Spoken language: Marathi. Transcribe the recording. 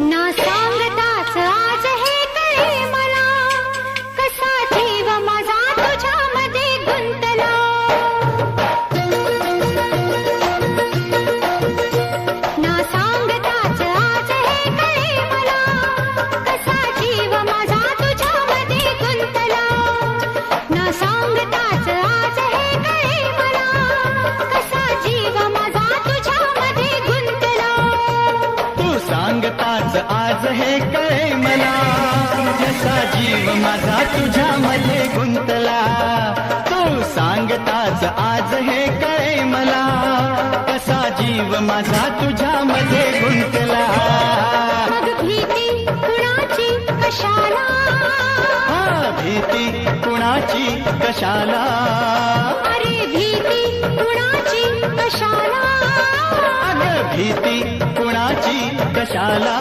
ना सांगताच आज हे कळे मला, कसा जीव माझा तुझ्यामध्ये गुंतला. ना सांगताच आज हे कळे मला, कसा जीव माझा तुझ्यामध्ये गुंतला. ना सांगताच आज हे कळे मला, कसा जीव माझा तुझ्यामध्ये गुंतला. तू सांगताच आज हे कळे मला, जसा जीव माझा तुझ्यामध्ये गुंतला. तू सांगताच आज हे कळे मला, कसा जीव माझा तुझ्यामध्ये गुंतला. मग भीती कुणाची कशाला, भीती कुणाची कशाला. अरे भीती कुणाची कशाला. अगं भीती कुणाची कशाला.